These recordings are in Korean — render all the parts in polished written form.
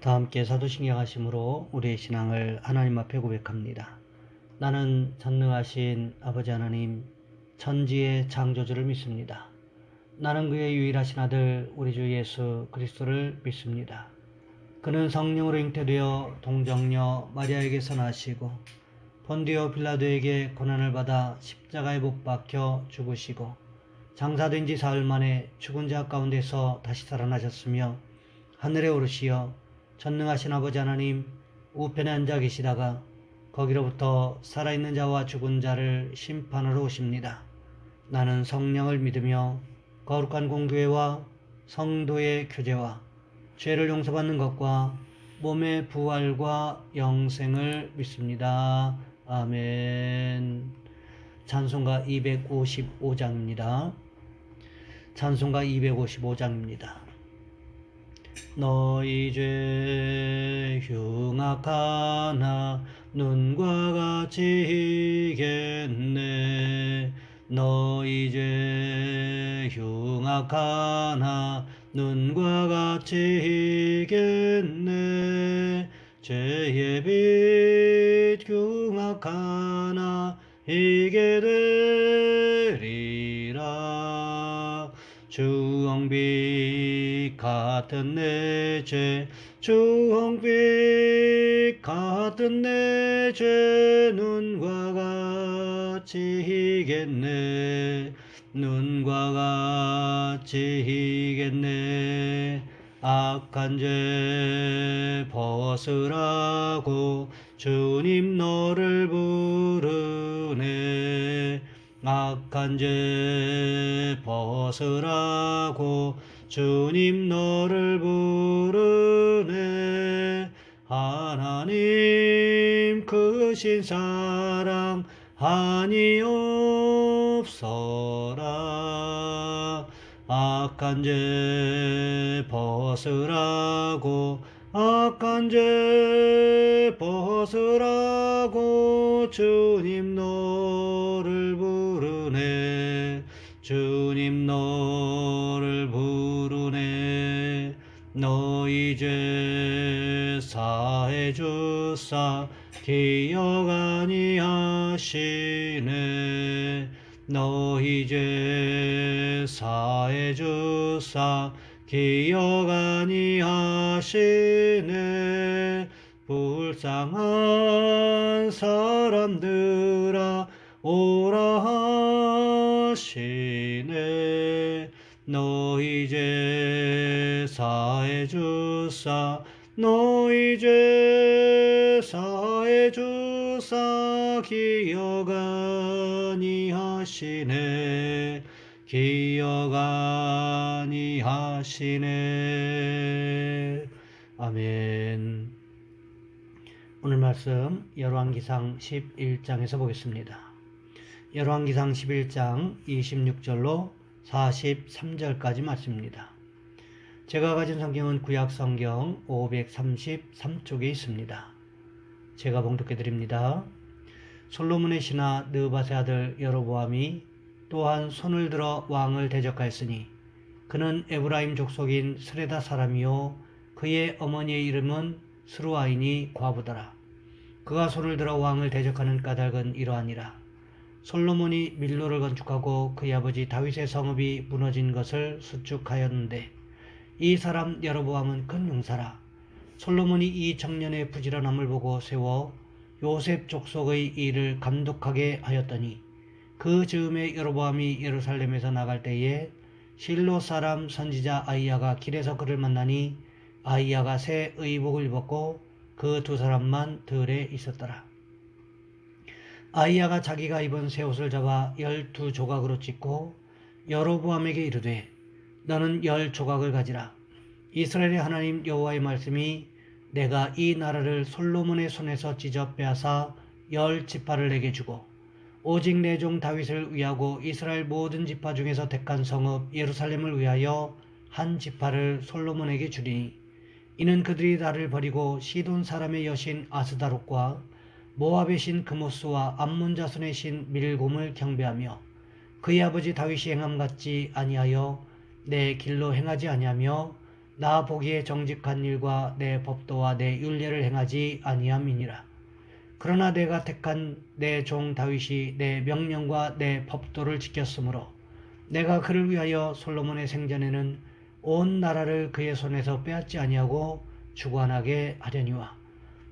다 함께 사도신경하심으로 우리의 신앙을 하나님 앞에 고백합니다. 나는 전능하신 아버지 하나님, 천지의 창조주를 믿습니다. 나는 그의 유일하신 아들 우리 주 예수 그리스도를 믿습니다. 그는 성령으로 잉태되어 동정녀 마리아에게서 나시고 본디오 빌라도에게 고난을 받아 십자가에 못 박혀 죽으시고 장사된 지 사흘 만에 죽은 자 가운데서 다시 살아나셨으며 하늘에 오르시어 전능하신 아버지 하나님 우편에 앉아 계시다가 거기로부터 살아있는 자와 죽은 자를 심판하러 오십니다. 나는 성령을 믿으며 거룩한 공교회와 성도의 교제와 죄를 용서받는 것과 몸의 부활과 영생을 믿습니다. 아멘. 찬송가 255장입니다. 찬송가 255장입니다. 너희 죄 흉악하나 눈과 같이 이겠네. 너희 죄 흉악하나 눈과 같이 이겠네. 죄의 빛 흉악하나 이게 되리라. 주홍빛 같은 내 죄, 주홍빛 같은 내 죄, 눈과 같이 이겠네. 눈과 같이 이겠네. 악한 죄 벗으라고 주님 너를 부르네. 악한 죄 벗으라고 주님 너를 부르네. 하나님 크신 사랑 한이 없어라. 악한 죄 벗으라고 악한 죄 벗으라고 주님 너를 부르네. 주님 너를 부르네. 너희 죄 사해 주사 기억 아니하시네. 너희 죄 사해 주사 기억 아니하시네. 불쌍한 사람들아 오라 하시네. 너희 죄 사해 주사 너희 죄 사해 주사 기억 아니하시네. 기억 아니하시네. 아멘. 오늘 말씀 열왕기상 11장에서 보겠습니다. 열왕기상 11장 26절로 43절까지 말씀입니다. 제가 가진 성경은 구약성경 533쪽에 있습니다. 제가 봉독해 드립니다. 솔로몬의 신하 느밧의 아들 여로보암이 또한 손을 들어 왕을 대적하였으니 그는 에브라임 족속인 스레다 사람이요 그의 어머니의 이름은 스루아인이 과부더라. 그가 손을 들어 왕을 대적하는 까닭은 이러하니라. 솔로몬이 밀로를 건축하고 그의 아버지 다윗의 성읍이 무너진 것을 수축하였는데 이 사람 여로보암은 큰 용사라. 솔로몬이 이 청년의 부지런함을 보고 세워 요셉 족속의 일을 감독하게 하였더니 그 즈음에 여로보암이 예루살렘에서 나갈 때에 실로 사람 선지자 아히야가 길에서 그를 만나니 아히야가 새 의복을 입었고 그 두 사람만 들에 있었더라. 아히야가 자기가 입은 새 옷을 잡아 12조각으로 찢고 여로보암에게 이르되 너는 10조각을 가지라. 이스라엘의 하나님 여호와의 말씀이 내가 이 나라를 솔로몬의 손에서 찢어 빼앗아 10지파를 내게 주고 오직 내 종 다윗을 위하고 이스라엘 모든 지파 중에서 택한 성읍 예루살렘을 위하여 한 지파를 솔로몬에게 주리니 이는 그들이 나를 버리고 시돈 사람의 여신 아스다롯과 모압의 신 그모스와 암몬 자손의 신 밀곰을 경배하며 그의 아버지 다윗이 행함 같지 아니하여 내 길로 행하지 아니하며 나 보기에 정직한 일과 내 법도와 내 율례를 행하지 아니함이니라. 그러나 내가 택한 내 종 다윗이 내 명령과 내 법도를 지켰으므로 내가 그를 위하여 솔로몬의 생전에는 온 나라를 그의 손에서 빼앗지 아니하고 주관하게 하려니와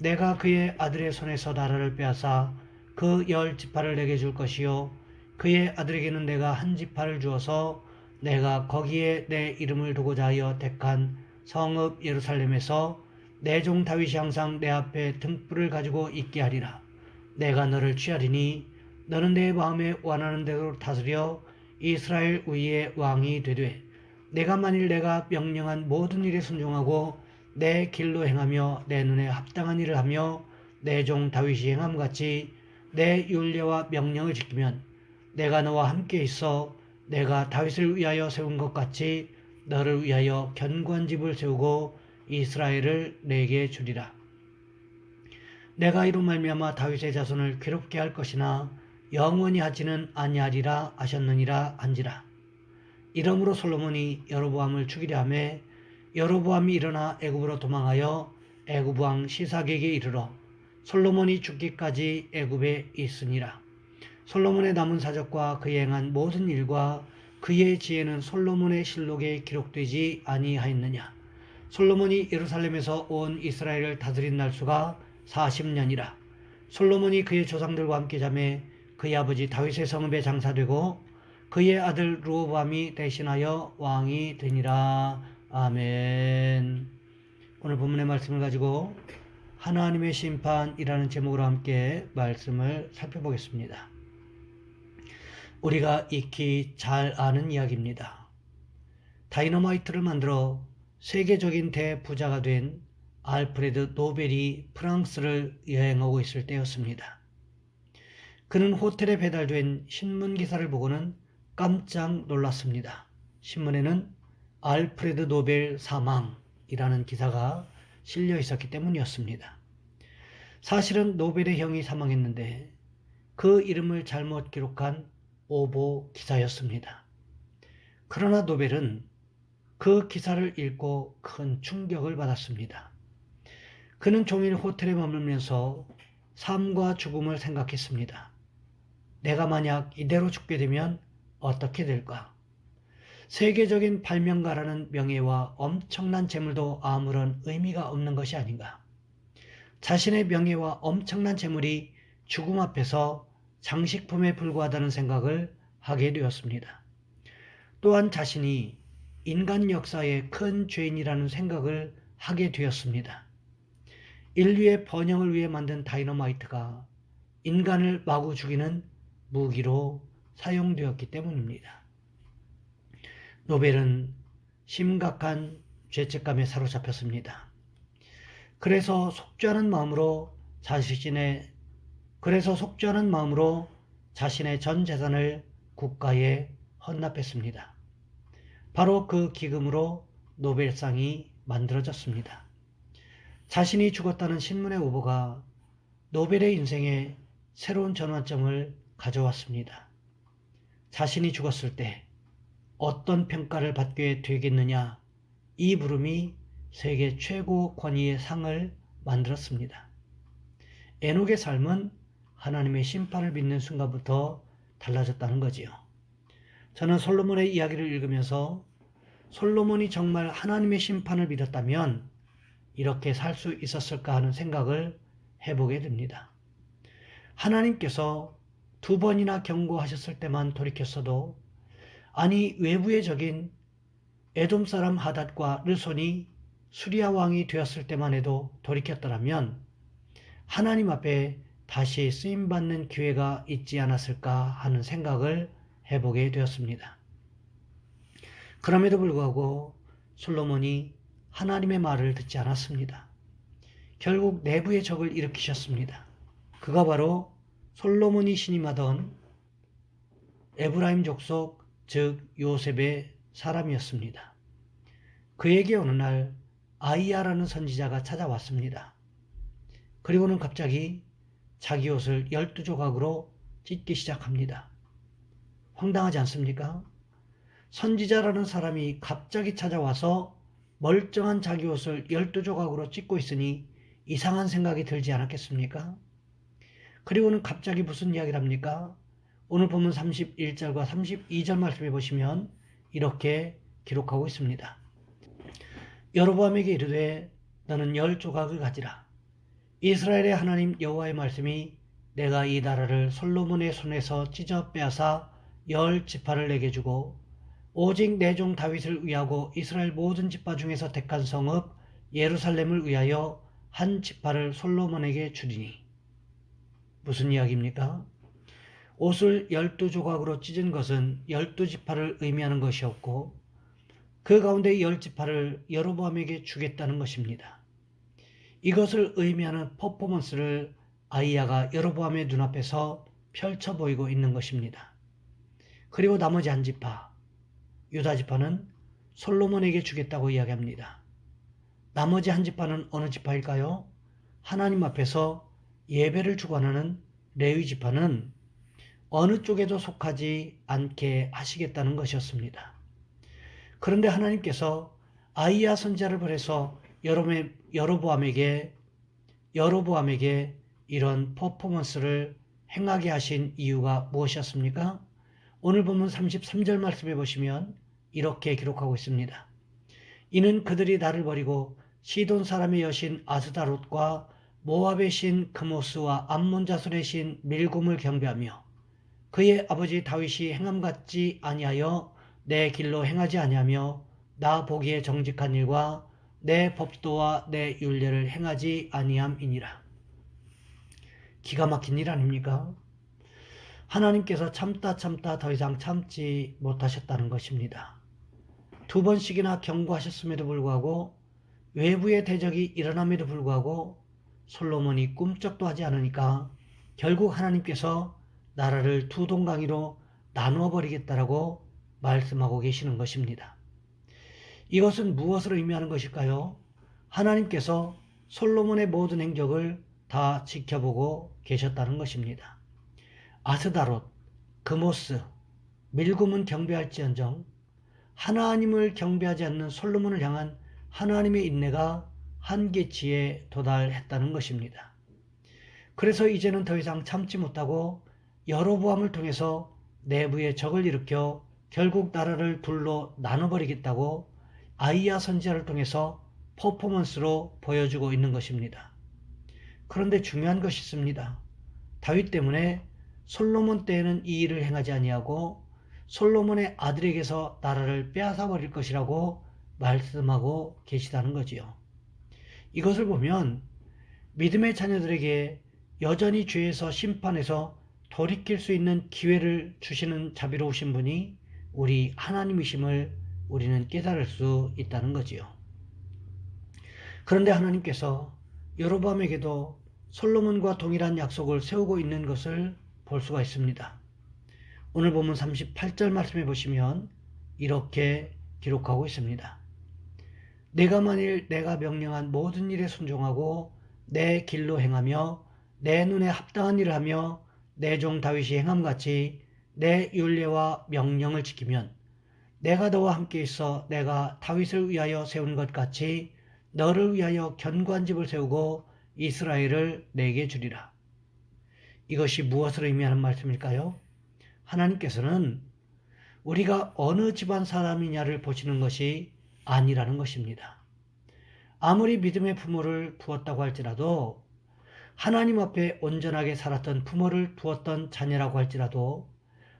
내가 그의 아들의 손에서 나라를 빼앗아 그 10지파를 내게 줄 것이요 그의 아들에게는 내가 한 지파를 주어서 내가 거기에 내 이름을 두고자 하여 택한 성읍 예루살렘에서 내 종 다윗이 항상 내 앞에 등불을 가지고 있게 하리라. 내가 너를 취하리니 너는 내 마음에 원하는 대로 다스려 이스라엘 위에 왕이 되되 내가 만일 내가 명령한 모든 일에 순종하고 내 길로 행하며 내 눈에 합당한 일을 하며 내 종 다윗이 행함같이 내 율례와 명령을 지키면 내가 너와 함께 있어 내가 다윗을 위하여 세운 것 같이 너를 위하여 견고한 집을 세우고 이스라엘을 내게 주리라. 내가 이로 말미암아 다윗의 자손을 괴롭게 할 것이나 영원히 하지는 아니하리라 하셨느니라 한지라. 이러므로 솔로몬이 여로보암을 죽이려 하매 여로보암이 일어나 애굽으로 도망하여 애굽 왕 시삭에게 이르러 솔로몬이 죽기까지 애굽에 있으니라. 솔로몬의 남은 사적과 그의 행한 모든 일과 그의 지혜는 솔로몬의 실록에 기록되지 아니하였느냐. 솔로몬이 예루살렘에서 온 이스라엘을 다스린 날수가 40년이라. 솔로몬이 그의 조상들과 함께 자매 그의 아버지 다윗의 성읍에 장사되고 그의 아들 르호보암이 대신하여 왕이 되니라. 아멘. 오늘 본문의 말씀을 가지고 하나님의 심판이라는 제목으로 함께 말씀을 살펴보겠습니다. 우리가 익히 잘 아는 이야기입니다. 다이너마이트를 만들어 세계적인 대부자가 된 알프레드 노벨이 프랑스를 여행하고 있을 때였습니다. 그는 호텔에 배달된 신문 기사를 보고는 깜짝 놀랐습니다. 신문에는 알프레드 노벨 사망이라는 기사가 실려 있었기 때문이었습니다. 사실은 노벨의 형이 사망했는데 그 이름을 잘못 기록한 오보 기사였습니다. 그러나 노벨은 그 기사를 읽고 큰 충격을 받았습니다. 그는 종일 호텔에 머물면서 삶과 죽음을 생각했습니다. 내가 만약 이대로 죽게 되면 어떻게 될까? 세계적인 발명가라는 명예와 엄청난 재물도 아무런 의미가 없는 것이 아닌가? 자신의 명예와 엄청난 재물이 죽음 앞에서 장식품에 불과하다는 생각을 하게 되었습니다. 또한 자신이 인간 역사의 큰 죄인이라는 생각을 하게 되었습니다. 인류의 번영을 위해 만든 다이너마이트가 인간을 마구 죽이는 무기로 사용되었기 때문입니다. 노벨은 심각한 죄책감에 사로잡혔습니다. 그래서 속죄하는 마음으로 자신의 전 재산을 국가에 헌납했습니다. 바로 그 기금으로 노벨상이 만들어졌습니다. 자신이 죽었다는 신문의 오보가 노벨의 인생에 새로운 전환점을 가져왔습니다. 자신이 죽었을 때 어떤 평가를 받게 되겠느냐, 이 물음이 세계 최고 권위의 상을 만들었습니다. 에녹의 삶은 하나님의 심판을 믿는 순간부터 달라졌다는 거지요. 저는 솔로몬의 이야기를 읽으면서 솔로몬이 정말 하나님의 심판을 믿었다면 이렇게 살 수 있었을까 하는 생각을 해보게 됩니다. 하나님께서 2번이나 경고하셨을 때만 돌이켰어도, 아니 외부의 적인 에돔 사람 하닷과 르손이 수리아 왕이 되었을 때만 해도 돌이켰더라면 하나님 앞에 다시 쓰임받는 기회가 있지 않았을까 하는 생각을 해보게 되었습니다. 그럼에도 불구하고 솔로몬이 하나님의 말을 듣지 않았습니다. 결국 내부의 적을 일으키셨습니다. 그가 바로 솔로몬이 신임하던 에브라임 족속, 즉 요셉의 사람이었습니다. 그에게 어느 날 아이야라는 선지자가 찾아왔습니다. 그리고는 갑자기 자기 옷을 12조각으로 찢기 시작합니다. 황당하지 않습니까? 선지자라는 사람이 갑자기 찾아와서 멀쩡한 자기 옷을 12조각으로 찢고 있으니 이상한 생각이 들지 않았겠습니까? 그리고는 갑자기 무슨 이야기를 합니까? 오늘 본문 31절과 32절 말씀해 보시면 이렇게 기록하고 있습니다. 여로보암에게 이르되 너는 10조각을 가지라. 이스라엘의 하나님 여호와의 말씀이 내가 이 나라를 솔로몬의 손에서 찢어 빼앗아 10지파를 내게 주고 오직 내 종 다윗을 위하고 이스라엘 모든 지파 중에서 택한 성읍 예루살렘을 위하여 한 지파를 솔로몬에게 주리니. 무슨 이야기입니까? 옷을 12조각으로 찢은 것은 12지파를 의미하는 것이었고 그 가운데 10지파를 여로보암에게 주겠다는 것입니다. 이것을 의미하는 퍼포먼스를 아히야가 여로보암의 눈앞에서 펼쳐 보이고 있는 것입니다. 그리고 나머지 한 지파, 유다 지파는 솔로몬에게 주겠다고 이야기합니다. 나머지 한 지파는 어느 지파일까요? 하나님 앞에서 예배를 주관하는 레위 지파는 어느 쪽에도 속하지 않게 하시겠다는 것이었습니다. 그런데 하나님께서 아히야 선지자를 보내서 여로보암에게 이런 퍼포먼스를 행하게 하신 이유가 무엇이었습니까? 오늘 본문 33절 말씀해 보시면 이렇게 기록하고 있습니다. 이는 그들이 나를 버리고 시돈 사람의 여신 아스다롯과 모압의 신 그모스와 암몬 자손의 신 밀곰을 경배하며 그의 아버지 다윗이 행함 같지 아니하여 내 길로 행하지 아니하며 나 보기에 정직한 일과 내 법도와 내 율례를 행하지 아니함이니라. 기가 막힌 일 아닙니까? 하나님께서 참다 더 이상 참지 못하셨다는 것입니다. 2번씩이나 경고하셨음에도 불구하고 외부의 대적이 일어남에도 불구하고 솔로몬이 꿈쩍도 하지 않으니까 결국 하나님께서 나라를 2동강이로 나누어 버리겠다라고 말씀하고 계시는 것입니다. 이것은 무엇을 의미하는 것일까요? 하나님께서 솔로몬의 모든 행적을 다 지켜보고 계셨다는 것입니다. 아스다롯, 그모스, 밀곰은 경배할지언정 하나님을 경배하지 않는 솔로몬을 향한 하나님의 인내가 한계치에 도달했다는 것입니다. 그래서 이제는 더 이상 참지 못하고 여로보암을 통해서 내부의 적을 일으켜 결국 나라를 둘로 나눠버리겠다고 아히야 선지자를 통해서 퍼포먼스로 보여주고 있는 것입니다. 그런데 중요한 것이 있습니다. 다윗 때문에 솔로몬 때에는 이 일을 행하지 아니하고 솔로몬의 아들에게서 나라를 빼앗아 버릴 것이라고 말씀하고 계시다는 거지요. 이것을 보면 믿음의 자녀들에게 여전히 죄에서 심판해서 돌이킬 수 있는 기회를 주시는 자비로우신 분이 우리 하나님이심을 우리는 깨달을 수 있다는 거지요. 그런데 하나님께서 여로보암에게도 솔로몬과 동일한 약속을 세우고 있는 것을 볼 수가 있습니다. 오늘 본문 38절 말씀해 보시면 이렇게 기록하고 있습니다. 내가 만일 내가 명령한 모든 일에 순종하고 내 길로 행하며 내 눈에 합당한 일을 하며 내 종 다윗이 행함같이 내 율례와 명령을 지키면 내가 너와 함께 있어 내가 다윗을 위하여 세운 것 같이 너를 위하여 견고한 집을 세우고 이스라엘을 내게 주리라. 이것이 무엇을 의미하는 말씀일까요? 하나님께서는 우리가 어느 집안 사람이냐를 보시는 것이 아니라는 것입니다. 아무리 믿음의 부모를 두었다고 할지라도 하나님 앞에 온전하게 살았던 부모를 두었던 자녀라고 할지라도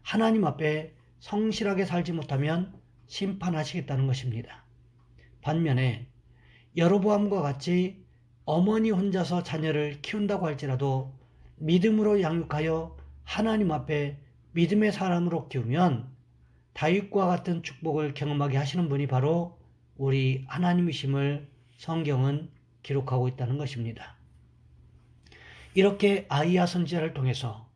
하나님 앞에 성실하게 살지 못하면 심판하시겠다는 것입니다. 반면에 여로보암과 같이 어머니 혼자서 자녀를 키운다고 할지라도 믿음으로 양육하여 하나님 앞에 믿음의 사람으로 키우면 다윗과 같은 축복을 경험하게 하시는 분이 바로 우리 하나님이심을 성경은 기록하고 있다는 것입니다. 이렇게 아히야 선지자를 통해서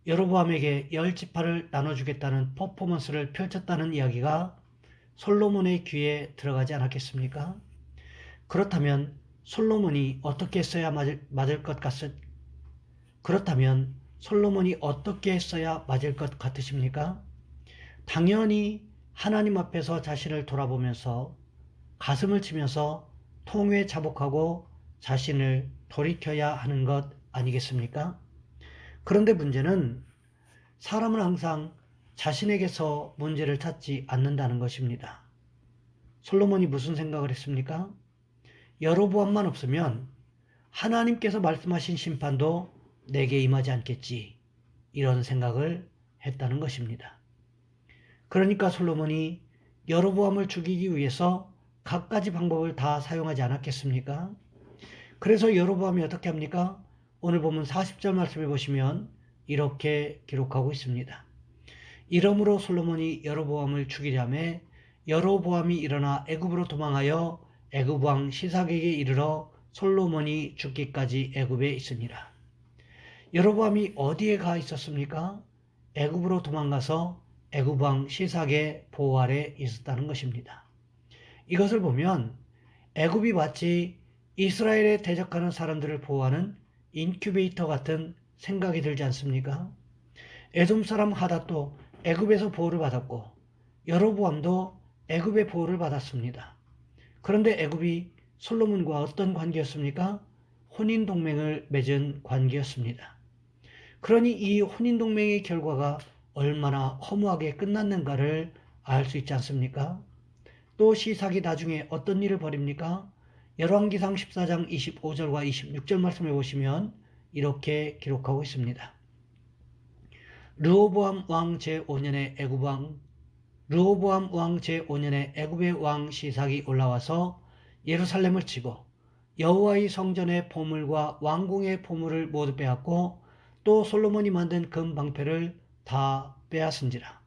여로보암에게 10지파를 나눠주겠다는 퍼포먼스를 펼쳤다는 이야기가 솔로몬의 귀에 들어가지 않았겠습니까? 그렇다면 솔로몬이 어떻게 했어야 맞을 것 같으십니까? 당연히 하나님 앞에서 자신을 돌아보면서 가슴을 치면서 통회 자복하고 자신을 돌이켜야 하는 것 아니겠습니까? 그런데 문제는 사람은 항상 자신에게서 문제를 찾지 않는다는 것입니다. 솔로몬이 무슨 생각을 했습니까? 여로보암만 없으면 하나님께서 말씀하신 심판도 내게 임하지 않겠지. 이런 생각을 했다는 것입니다. 그러니까 솔로몬이 여로보암을 죽이기 위해서 갖가지 방법을 다 사용하지 않았겠습니까? 그래서 여로보암이 어떻게 합니까? 오늘 보면 40절 말씀해 보시면 이렇게 기록하고 있습니다. 이러므로 솔로몬이 여로보암을 죽이려매 여로보암이 일어나 애굽으로 도망하여 애굽 왕 시삭에게 이르러 솔로몬이 죽기까지 애굽에 있으니라. 여로보암이 어디에 가 있었습니까? 애굽으로 도망가서 애굽 왕 시삭의 보호 아래 있었다는 것입니다. 이것을 보면 애굽이 마치 이스라엘에 대적하는 사람들을 보호하는 인큐베이터 같은 생각이 들지 않습니까? 에돔 사람 하닷도 애굽에서 보호를 받았고 여로보암도 애굽의 보호를 받았습니다. 그런데 애굽이 솔로몬과 어떤 관계였습니까? 혼인 동맹을 맺은 관계였습니다. 그러니 이 혼인 동맹의 결과가 얼마나 허무하게 끝났는가를 알 수 있지 않습니까? 또 시삭이 나중에 어떤 일을 벌입니까? 열왕기상 14장 25절과 26절 말씀해 보시면 이렇게 기록하고 있습니다. 르호보암 왕 제5년에 애굽의 왕 시삭이 올라와서 예루살렘을 치고 여호와의 성전의 보물과 왕궁의 보물을 모두 빼앗고 또 솔로몬이 만든 금 방패를 다 빼앗은지라.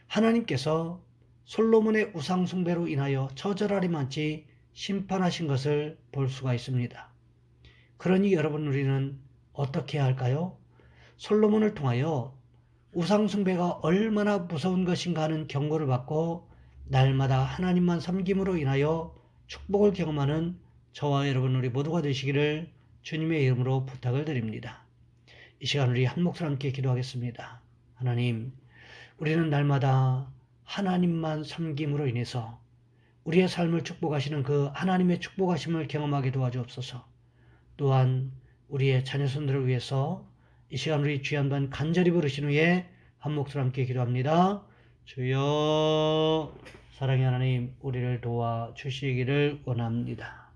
하나님께서 솔로몬의 우상 숭배로 인하여 처절하리 많지 심판하신 것을 볼 수가 있습니다. 그러니 여러분, 우리는 어떻게 해야 할까요? 솔로몬을 통하여 우상 숭배가 얼마나 무서운 것인가 하는 경고를 받고 날마다 하나님만 섬김으로 인하여 축복을 경험하는 저와 여러분 우리 모두가 되시기를 주님의 이름으로 부탁을 드립니다. 이 시간 우리 한 목소리 함께 기도하겠습니다. 하나님, 우리는 날마다 하나님만 섬김으로 인해서 우리의 삶을 축복하시는 그 하나님의 축복하심을 경험하게 도와주옵소서. 또한 우리의 자녀손들을 위해서 이 시간 우리 주여 한번 간절히 부르신 후에 한 목소리 함께 기도합니다. 주여, 사랑의 하나님, 우리를 도와주시기를 원합니다.